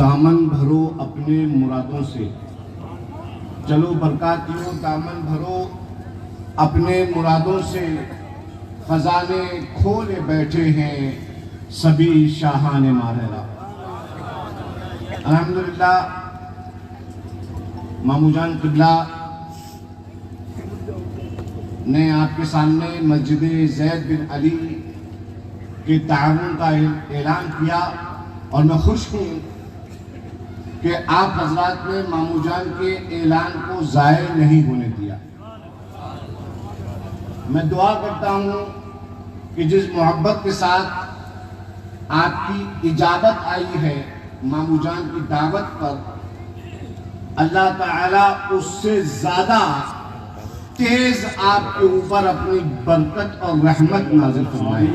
दामन भरो अपने मुरादों से, चलो बरकातियों दामन भरो अपने मुरादों से, खजाने खोले बैठे हैं सभी शाहाने मारेरा। अल्हम्दुलिल्लाह मामूजान किबला ने आपके सामने मस्जिद ज़ैद बिन अली के ताउन का ऐलान किया और मैं खुश हूँ कि आप हजरात ने मामूजान के ऐलान को ज़ाय नहीं होने दिया। मैं दुआ करता हूँ कि जिस मोहब्बत के साथ आपकी इजाज़त आई है मामूजान की दावत पर, अल्लाह ताला उससे ज़्यादा तेज आपके ऊपर अपनी बरकत और रहमत नाज़िल फरमाए।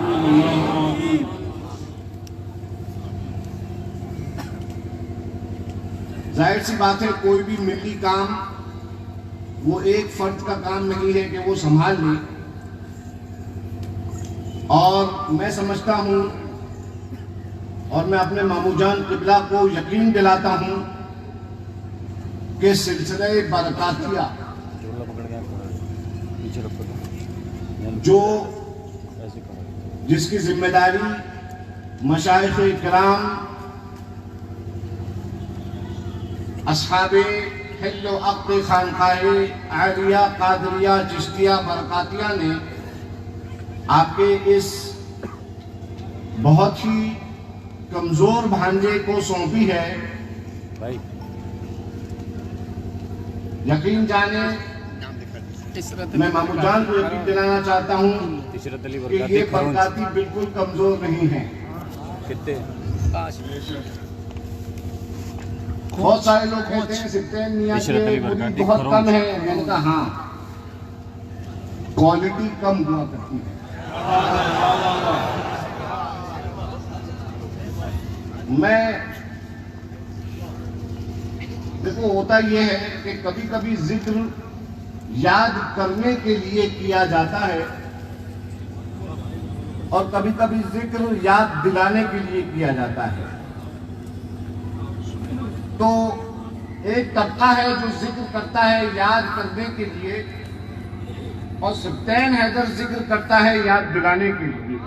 जाहिर सी बात है, कोई भी मिली काम वो एक फर्द का काम नहीं है कि वो संभाल ले। और मैं समझता हूँ और मैं अपने मामूजान किबला को यकीन दिलाता हूँ कि सिलसिले बरकातिया जो जिसकी जिम्मेदारी मशाइख किराम अस्हाबे हिल्ल अक़्द खानकाए आलिया कादरिया चिश्तिया बरकातिया ने आपके इस बहुत ही कमजोर भांजे को सौंपी है, यकीन जाने मैं मामूजान को यकीन दिलाना चाहता हूँ कि ये बरकाती बिल्कुल कमजोर नहीं है। बहुत सारे लोग कहते हैं सिफ्तैन मियां की खूबी बहुत कम है। मैंने कहा हाँ, क्वालिटी कम हुआ करती है। मैं देखो होता यह है कि कभी कभी जिक्र याद करने के लिए किया जाता है और कभी कभी जिक्र याद दिलाने के लिए किया जाता है। तो एक तबका है जो जिक्र करता है याद करने के लिए और सुल्तान हैदर जिक्र करता है याद दिलाने के लिए।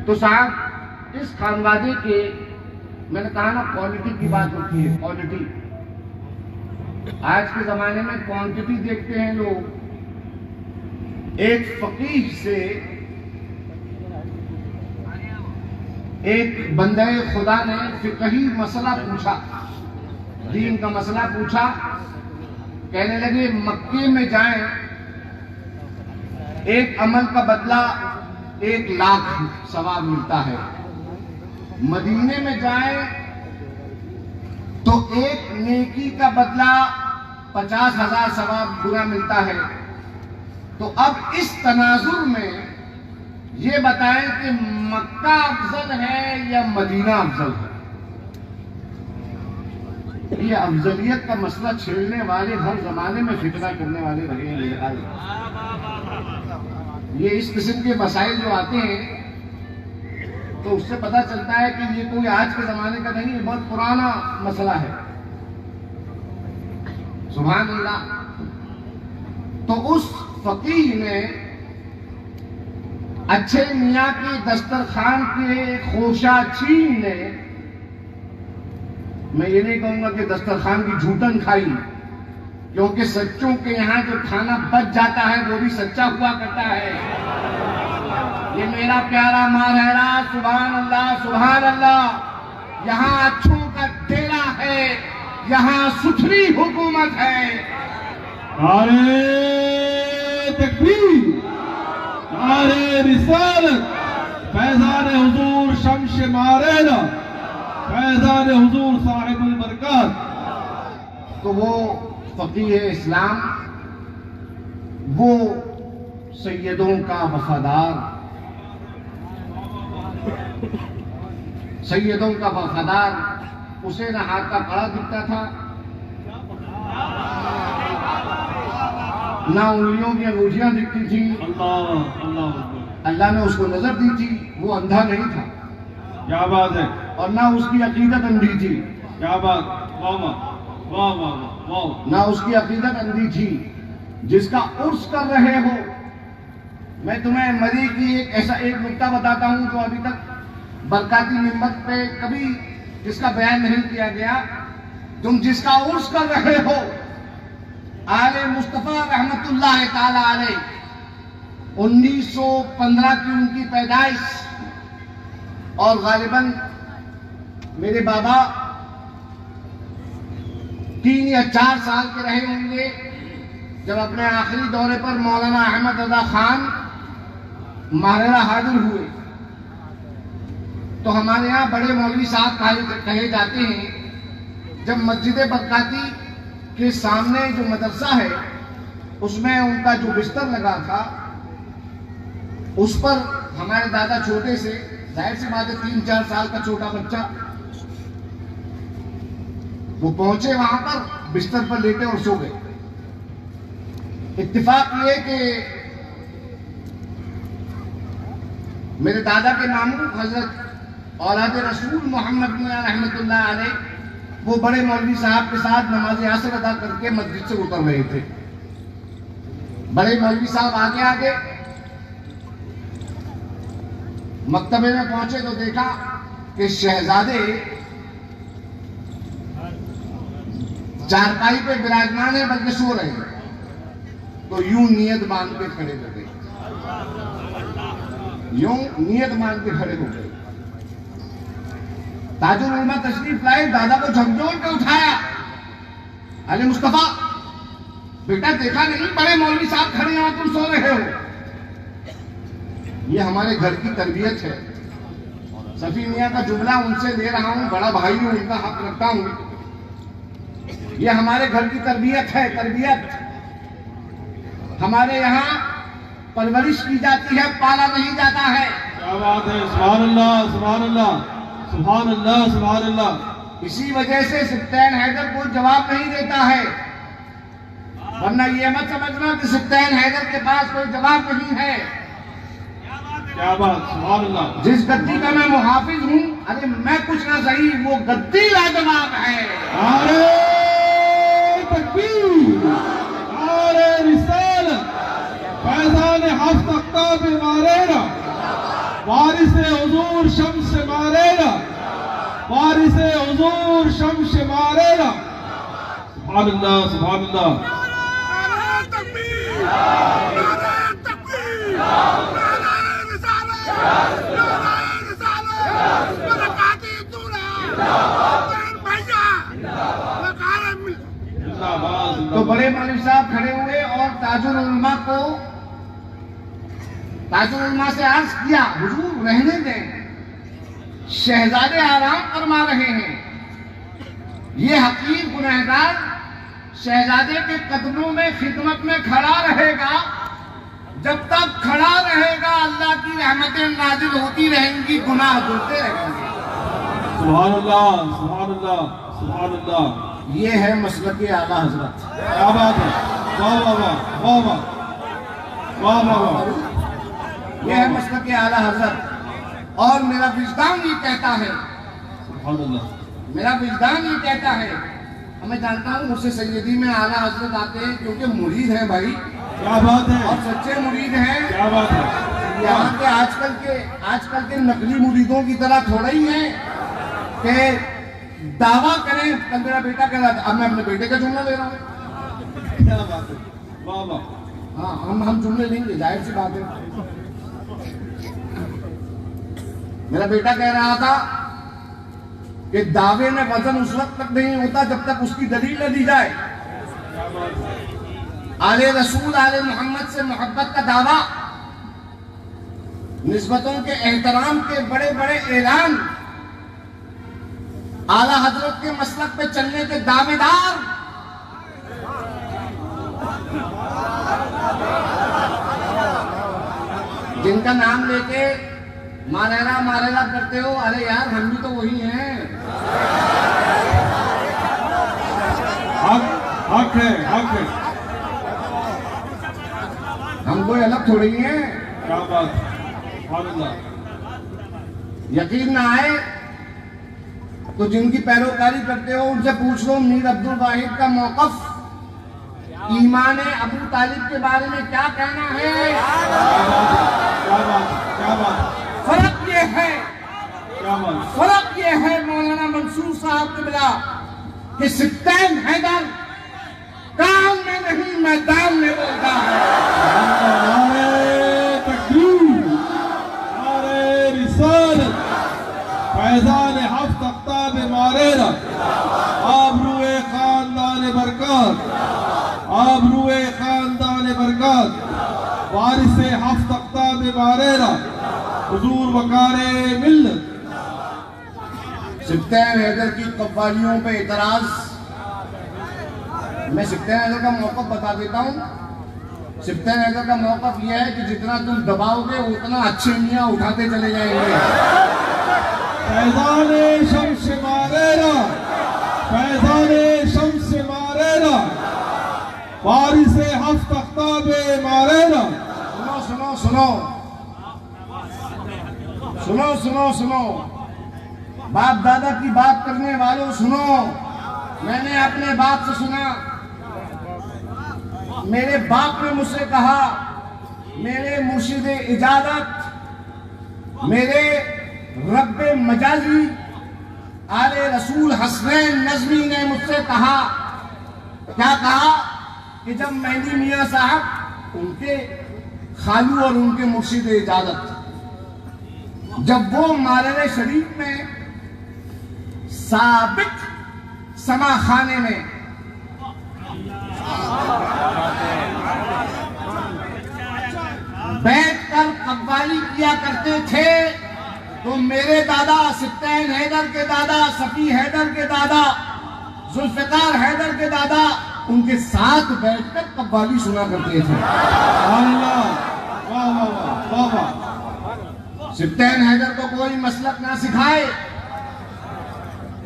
तो साहब इस खानवादे के, मैंने कहा ना क्वालिटी की बात होती है, क्वालिटी। आज के जमाने में क्वांटिटी देखते हैं लोग। एक फकीह से एक बंदे खुदा ने फिकही मसला पूछा, दीन का मसला पूछा। कहने लगे मक्के में जाएं, एक अमल का बदला 1 लाख सवाब मिलता है। मदीने में जाएं तो एक नेकी का बदला 50,000 सवाब गुना मिलता है। तो अब इस तनाजुर में ये बताएं कि मक्का अफजल है या मदीना अफजल है। ये अफजलियत का मसला छेड़ने वाले हर जमाने में फितना करने वाले रहे हैं। ये इस किस्म के मसाइल जो आते हैं तो उससे पता चलता है कि ये कोई आज के जमाने का नहीं, ये बहुत पुराना मसला है। सुभान अल्लाह। तो उस फकीह ने अच्छे मियाँ के दस्तरखान के खोशा छीन ने, मैं ये नहीं कहूंगा कि दस्तरखान की झूठन खाई, क्योंकि सच्चों के यहाँ जो खाना बच जाता है वो भी सच्चा हुआ करता है। ये मेरा प्यारा मारहरा, सुभान अल्लाह सुभान अल्लाह। यहाँ अच्छों का डेरा है, यहाँ सुथरी हुकूमत है। नारे तकबीर, नारे रिसालत, फैज़ान हुजूर शम्स मारेना, फैज़ान हुजूर साहिबुल बरकत। तो वो फकीह इस्लाम, वो सैयदों का वफादार, सैयदों का वफादार, उसे न हाथ का कड़ा दिखता था, ना उंगलियों की अंगूठियां दिखती थी। अल्लाह अल्लाह अल्लाह ने उसको नजर दी थी, वो अंधा नहीं था। क्या बात है, और ना उसकी अकीदत अंधी थी, क्या बात, वाह वाह वाह वाह वाह। ना उसकी अकीदत अंधी थी। जिसका उर्स कर रहे हो, मैं तुम्हें मरी की ऐसा एक नुक्ता बताता हूं जो अभी तक बरकाती मिंबर पे कभी जिसका बयान नहीं किया गया। तुम जिसका उर्स कर रहे हो, आले मुस्तफा रहमतुल्लाह ताला अलैह, 1915 की उनकी पैदाइश, और गालिबन मेरे बाबा 3 या 4 साल के रहे होंगे जब अपने आखिरी दौरे पर मौलाना अहमद रजा खान महाराणा हाजिर हुए। तो हमारे यहाँ बड़े मौलवी साहब कहे जाते हैं। जब मस्जिद बरकाती के सामने जो मदरसा है उसमें उनका जो बिस्तर लगा था, उस पर हमारे दादा छोटे से, जाहिर सी बात है 3-4 साल का छोटा बच्चा, वो पहुंचे वहां पर, बिस्तर पर लेटे और सो गए। इत्तेफाक ये कि मेरे दादा के मामू हजरत औलाद रसूल मोहम्मद मियां रहमतुल्लाह अलैह, वो बड़े मौलवी साहब के साथ नमाज असर अदा करके मस्जिद से उतर रहे थे। बड़े मौलवी साहब आगे आगे मक्तबे में पहुंचे तो देखा कि शहजादे चारपाई पे विराजमान है, बल्कि सो रहे हैं। तो यूं नियत बांध के खड़े हो गए, यूं नियत बांध के खड़े हो गए। ताजुल उलमा तशरीफ लाए, दादा को झकझोर के उठाया, अले मुस्तफा बेटा देखा नहीं बड़े मौलवी साहब खड़े हैं, तुम सो रहे हो। ये हमारे घर की तरबियत है। सफी मियां का जुमला उनसे ले रहा हूं, बड़ा भाई हूं, उनका हक रखता हूं। ये हमारे घर की तरबियत है। तरबियत हमारे यहाँ परवरिश की जाती है, पाला नहीं जाता है। क्या बात है, सुभान अल्लाह सुभान अल्लाह सुभान अल्लाह सुभान अल्लाह। इसी वजह से सुल्तान हैदर को जवाब नहीं देता है, वरना ये मत समझना कि सुल्तान हैदर के पास कोई जवाब नहीं है। क्या बात, सुभान अल्लाह। जिस गद्दी का मैं मुहाफिज हूँ, अरे मैं कुछ ना सही, वो गद्दी लाजवाब है। नारे तकबीर, नारे रिसालत, फैज़ान हफ्त अख्ताब मारेना, वारिस हुजूर शम्स मारेना, वारिस हुजूर शम्स मारेना। सुभान अल्लाह सुभान अल्लाह। तो बड़े मौलवी साहब खड़े हुए और ताजुल उलमा को, ताजुल उलमा से अर्ज किया, हुजूर रहने दें, शहजादे आराम फरमा रहे हैं। ये हकीर गुनहगार शहजादे के कदमों में खिदमत में खड़ा रहेगा। जब तक खड़ा रहेगा अल्लाह की रहमतें नाजिल होती रहेंगी, गुनाह धुलते रहेंगे। सुभान अल्लाह सुभान अल्लाह सुभान अल्लाह। ये है मसलक आला हजरत। क्या बात है, वाह वाह वाह वाह वाह वाह वाह वाह। ये है मसलक आला हजरत। और मेरा विजदान ये कहता है, सुभान अल्लाह, मेरा विजदान ये कहता है, मैं जानता हूँ मुझसे सैयदी में आला हजरत आते हैं क्योंकि मुरीद है भाई। क्या बात है, और सच्चे मुरीद हैं। क्या बात है। यहाँ के आजकल के नकली मुरीदों की तरह थोड़ा ही है कि दावा करें। कल मेरा बेटा कह रहा था, अब मैं अपने बेटे का जुमला ले रहा हूँ। क्या बात है, वाह वाह। हाँ, हम जुमले लेंगे, जाहिर सी बात है। मेरा बेटा कह रहा था कि दावे में वजन उस वक्त तक नहीं होता जब तक उसकी दलील न दी जाए। आले रसूल आले मोहम्मद से मोहब्बत का दावा, निस्बतों के एहतराम के बड़े बड़े ऐलान, आला हजरत के मसलक पे चलने के दावेदार, जिनका नाम लेके मारेला मारेला करते हो, अरे यार हम भी तो वही हैं। हक है, हक है। हम कोई अलग थोड़ी हैं। क्या बात, सुभान अल्लाह। यकीन ना आए तो जिनकी पैरोकारी करते हो उनसे पूछ लो मीर अब्दुल वाहिद का मौकफ ईमान अबू तालिब के बारे में क्या कहना है। क्या बात फर्क ये है, क्या बात फर्क ये है मौलाना मंसूर साहब के बिला कि सिप्तैन हैदर काम में नहीं मैदान में बोलता है। नारे तकबीर, नारे रिसालत, फैज़ान हफ्त अख्ताब मारेरा, आबरूए खानदान बरकत, आबरूए खानदान बरकत, वारिसे हफ्त अख्ताब मारेरा, हुजूर वकारे मिल्लत। सिप्तैन हैदर की कव्वालियों पे इतराज, मैं सिप्तैन हैदर का मौकफ बता देता हूँ। सिप्तैन हैदर का मौकफ यह है कि जितना तुम दबाओगे उतना अच्छे मियाँ उठाते चले जाएंगे। फैज़ाने शम्स मारेरा, फैज़ाने शम्स मारेरा, वारिसे हफ्त अख्ताब मारेरा। सुनो सुनो सुनो सुनो सुनो सुनो, बाप दादा की बात करने वालों सुनो। मैंने अपने बाप से सुना, मेरे बाप ने मुझसे कहा, मेरे मुर्शिद इजाजत, मेरे रब्बे मजाजी आले रसूल हसनैन नज़मी ने मुझसे कहा, क्या कहा कि जब मेहदी मियाँ साहब उनके खालू और उनके मुर्शिद इजाजत जब वो मारने शरीफ में साबित समा खाने में बैठकर कव्वाली किया करते थे तो मेरे दादा सिप्तैन हैदर के दादा, सफी हैदर के दादा, जुल्फ़िकार हैदर के दादा उनके साथ बैठकर कव्वाली सुना करते थे। सिप्तैन हैदर को कोई मसलक ना सिखाए।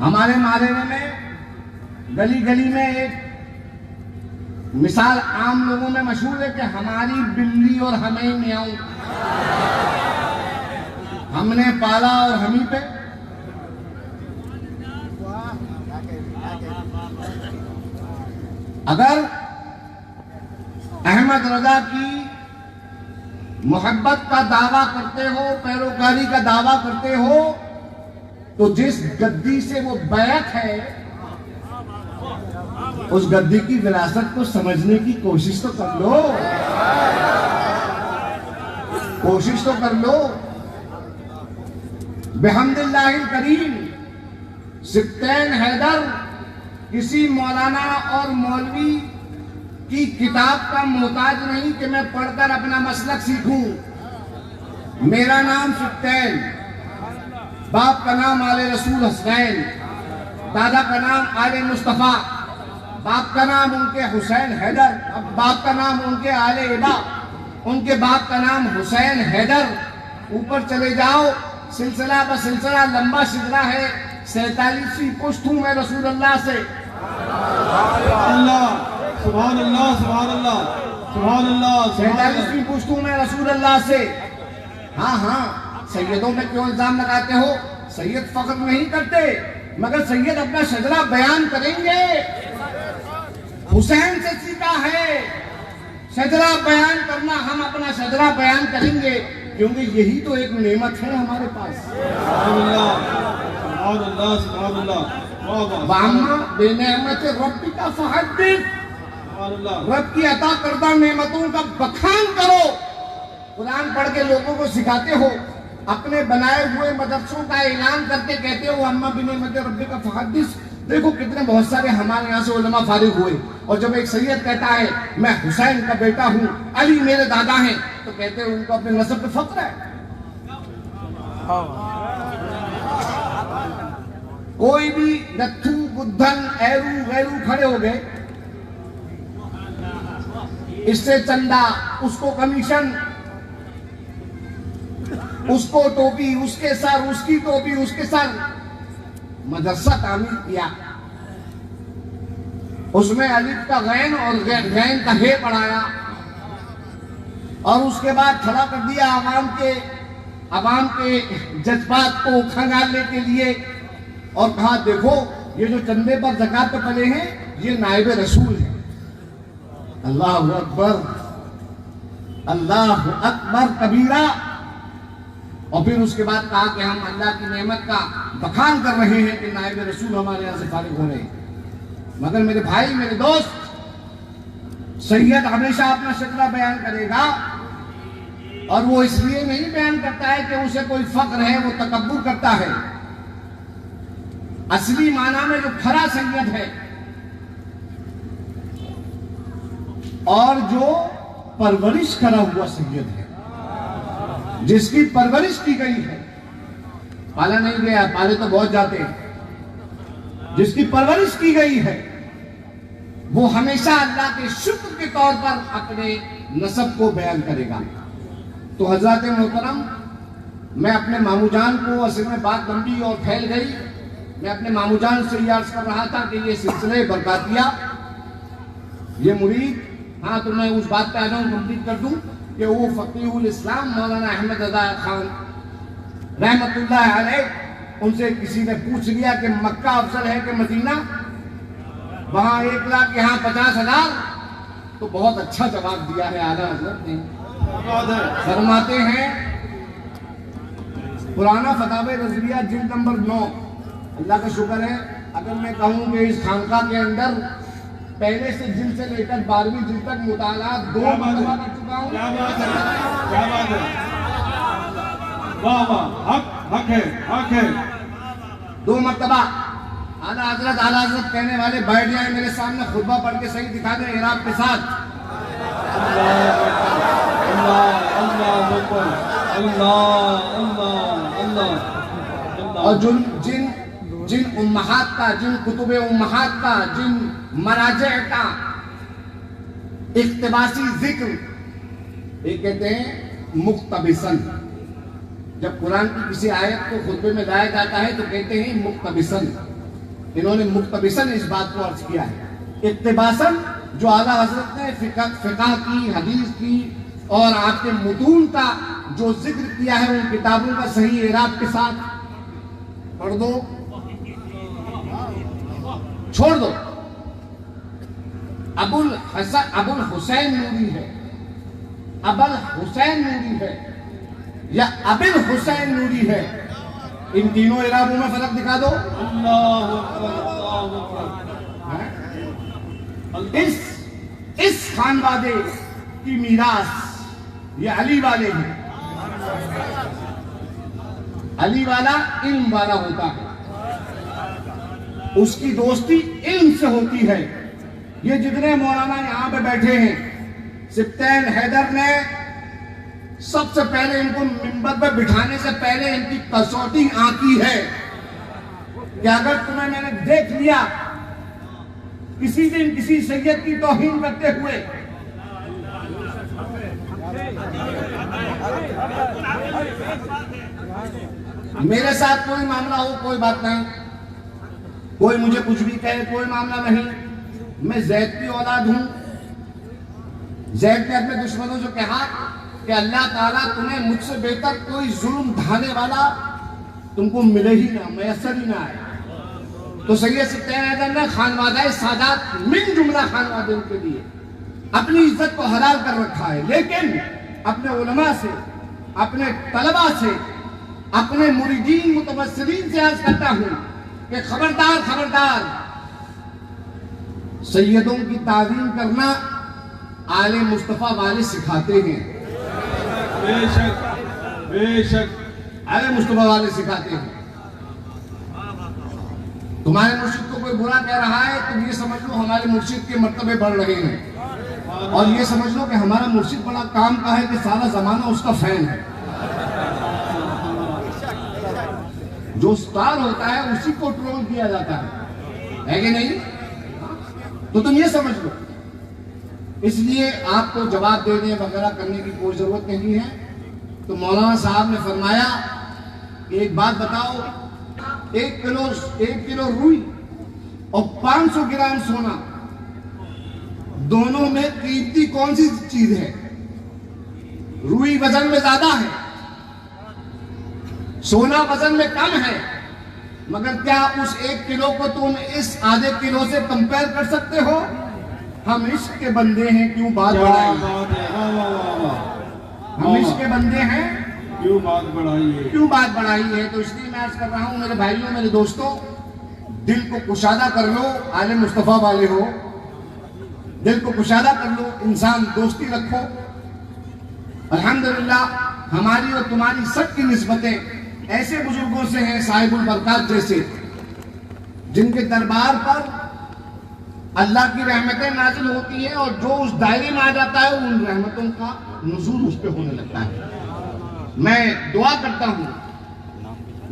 हमारे मारेने में गली गली में एक मिसाल आम लोगों में मशहूर है कि हमारी बिल्ली और हमें म्याऊं, हमने पाला और हम ही पे। अगर अहमद रजा की मोहब्बत का दावा करते हो, पैरोकारी का दावा करते हो, तो जिस गद्दी से वो बैत है उस गद्दी की विरासत को समझने की कोशिश तो कर लो, कोशिश तो कर लो। बिहम्दिल्लाहिल करीम सिप्तैन हैदर किसी मौलाना और मौलवी की किताब का मोहताज नहीं कि मैं पढ़कर अपना मसलक सीखूं। मेरा नाम सिप्तैन, बाप का नाम आले रसूल हसनैन, दादा का नाम आले मुस्तफ़ा, बाप का नाम उनके हुसैन हैदर, अब बाप का नाम उनके आले इबा, उनके बाप का नाम हुसैन हैदर। ऊपर चले जाओ, सिलसिला ब सिलसिला लंबा सिलसिला है। 47वीं पुश्त हूं मैं रसूल अल्लाह से। सुभान अल्लाह, सुभान अल्लाह, सुभान अल्लाह। 47वीं पुश्त हूं मैं रसूल अल्लाह से। हाँ हाँ, सैयदों में क्यों इल्जाम लगाते हो? सैयद फख्र नहीं करते, मगर सैयद अपना शजरा बयान करेंगे। हुसैन से सीखा है शजरा बयान करना, हम अपना शजरा बयान करेंगे क्योंकि यही तो एक नेमत है हमारे पास। बेनेमत रब्बी का फहद्दिस, रब की अता करदा नेमतों का बखान करो। कुरान पढ़ के लोगों को सिखाते हो, अपने बनाए हुए मदरसों का ऐलान करके कहते हो अम्मा बिनेमत रब्बी का फहद्दिस। देखो कितने बहुत सारे हमारे यहाँ से उलमा फारिग हुए, और जब एक सैयद कहता है मैं हुसैन का बेटा हूँ, अली मेरे दादा हैं, तो कहते हैं उनको अपने नस्ब पे फख्र है। कोई भी नत्थू बुद्धन एरू गैरू खड़े हो गए, इससे चंदा, उसको कमीशन, उसको टोपी, उसके सर, उसकी टोपी, उसके सर। मदरसा तामीर किया, उसमें अलिफ का गैन और गैन का हे पढ़ाया, और उसके बाद खड़ा कर दिया आवाम के अवाम के जज्बात को खंगालने के लिए और कहा देखो ये जो चंदे पर ज़कात पे पले हैं ये नायब रसूल है। अल्लाह अकबर, अल्लाह अकबर कबीरा। और फिर उसके बाद कहा कि हम अल्लाह की नेमत का बखान कर रहे हैं कि नायब रसूल हमारे यहाँ से फारिग हो रहे हैं। मगर मेरे भाई, मेरे दोस्त, सैयद हमेशा अपना शकला बयान करेगा और वो इसलिए नहीं बयान करता है कि उसे कोई फख्र है, वो तकब्बुर करता है। असली माना में जो खरा सैयद है और जो परवरिश करा हुआ सैयद है, जिसकी परवरिश की गई है, पाला नहीं गया, पाले तो बहुत जाते हैं, जिसकी परवरिश की गई है वो हमेशा अल्लाह के शुक्र के तौर पर अपने नसब को बयान करेगा। तो हजरत मोहतरम, मैं अपने मामूजान को, असल में बात लंबी और फैल गई, मैं अपने मामूजान से याद कर रहा था कि ये सिलसिले बरकातिया, ये मुरीद, हाँ तो मैं उस बात पे आ जाऊँ, कंप्लीट कर दूं कि वो फकीहुल इस्लाम मौलाना अहमद रज़ा खान रहमतुल्लाह अलैह, उनसे किसी ने पूछ लिया कि मक्का अफजल है कि मदीना, वहां 1 लाख यहाँ 50,000, तो बहुत अच्छा जवाब दिया है आला हज़रत ने। फरमाते हैं पुराना फतावे रज़विया जिल्द नंबर 9, अल्लाह का शुक्र है अगर मैं कहूँ कि इस खानका के अंदर पहले से जिल्द से लेकर 12वीं जिल्द तक मुताला 2 मरतबा कर चुका हूँ। क्या बात है, क्या बात है, वाह वाह, हक है, हक है। 2 मरतबा आला हज़रत कहने वाले बैठ जाए मेरे सामने, खुतबा पढ़ के सही दिखा दें इराब के साथ। और जिन उम्महात का, जिन कुतुबे उम्महात का, जिन मराजे का इख्तिबासी जिक्र, ये कहते हैं मुक्तबिसन। जब कुरान की किसी आयत को खुतबे में गाया जाता है तो कहते हैं मुक्तबिसन। इन्होंने मुक्तबिसन इस बात को अर्ज किया है। इख्तिबासन जो आला हजरत ने फिक़ह की, हदीस की और आपके मुतून का जो जिक्र किया है, उन किताबों का सही इराब के साथ पढ़ दो, छोड़ दो। अबुल हुसैन नूरी है, अबुल हुसैन नूरी है या अबिल हुसैन नूरी है, इन तीनों इराबों में फर्क दिखा दो। अल्लाह अकबर। इस खानवादे की मीरास ये अली वाले हैं। अली वाला इल्म वाला होता है, उसकी दोस्ती इल्म से होती है। ये जितने मौलाना यहाँ पे बैठे हैं, सिप्तैन हैदर ने सबसे पहले इनको मिंबर पे बिठाने से पहले इनकी कसौटी आंकी है कि अगर तुम्हें मैंने देख लिया किसी दिन किसी सैयद की तौहीन करते हुए, मेरे साथ कोई मामला हो कोई बात नहीं, कोई मुझे कुछ भी कहे कोई मामला नहीं, मैं जैद की औलाद हूं। जैद ने अपने दुश्मनों से कहा कि अल्लाह ताला तुम्हें मुझसे बेहतर कोई जुल्म ढाने वाला तुमको मिले ही ना, मैसर ही ना आए। तो सैयद सिप्तैन हैदर ने खानवादा सादात मिन जुमला खानवादों के लिए अपनी इज्जत को हलाल कर रखा है, लेकिन अपने उलमा से, अपने तलबा से, अपने मुरीदीन मुतवस्सिलीन से अर्ज करता हूं कि खबरदार खबरदार, सैयदों की ताज़ीम करना आले मुस्तफा वाले सिखाते हैं। बेशक बेशक आले मुस्तफा वाले सिखाते हैं। तुम्हारे मुर्शिद को कोई बुरा कह रहा है तो ये समझ लो हमारे मुर्शिद के मर्तबे बढ़ रहे हैं, और ये समझ लो कि हमारा मुर्शिद बड़ा काम का है कि सारा जमाना उसका फैन है। जो स्टार होता है उसी को ट्रोल किया जाता है कि नहीं? तो तुम ये समझ लो। इसलिए आपको जवाब देने वगैरह करने की कोई जरूरत नहीं है। तो मौलाना साहब ने फरमाया कि एक बात बताओ, 1 किलो रुई और 500 ग्राम सोना, दोनों में कीमती कौन सी चीज है? रुई वजन में ज्यादा है, सोना वजन में कम है, मगर क्या उस 1 किलो को तुम इस आधे किलो से कंपेयर कर सकते हो? हम इश्क के बंदे हैं, क्यों बात क्या बढ़ाई? बात है, वाह वाह वाह वाह, हम इश्क के बंदे हैं, क्यों बात बढ़ाई है? क्यों बात बढ़ाई है? तो इसलिए मैं अर्ज कर रहा हूं मेरे भाइयों, मेरे दोस्तों, दिल को कुशादा कर लो, आले मुस्तफा वाले हो, दिल को कुशादा कर लो, इंसान दोस्ती रखो। अल्हम्दुलिल्लाह हमारी और तुम्हारी सबकी निस्बतें ऐसे बुजुर्गों से हैं, साहिबुल बरकात जैसे, जिनके दरबार पर अल्लाह की रहमतें नाजिल होती है और जो उस दायरे में आ जाता है उन रहमतों का नुज़ूल उस पे होने लगता है। मैं दुआ करता हूँ,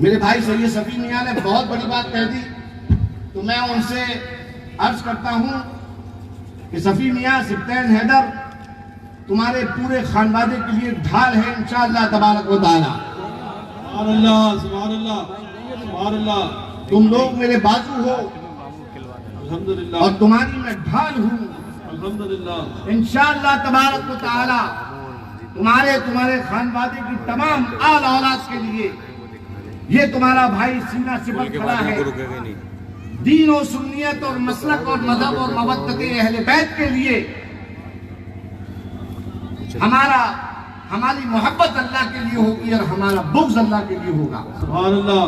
मेरे भाई सैयद सफी मियां ने बहुत बड़ी बात कह दी, तो मैं उनसे अर्ज करता हूँ कि सफी मियां, सिप्तैन हैदर तुम्हारे पूरे खानवादे के लिए ढाल है इंशाअल्लाह तबारक व तआला। सुभान अल्लाह, सुभान अल्लाह, सुभान अल्लाह। तुम लोग मेरे बाजू हो अल्हम्दुलिल्लाह, और तुम्हारी मैं ढाल हूँ। अल्हम्दुलिल्लाह, इंशाअल्लाह तबारक व तआला तुम्हारे खानवादे की तमाम आल औलाद के लिए ये तुम्हारा भाई सीना सिपट खड़ा है। दीन और सुन्नियत और मसलक और मजहब और मवद्दत अहले बैत के लिए हमारी मोहब्बत अल्लाह के लिए होगी और हमारा बुग़्ज़ अल्लाह के लिए होगा। सुभान अल्लाह।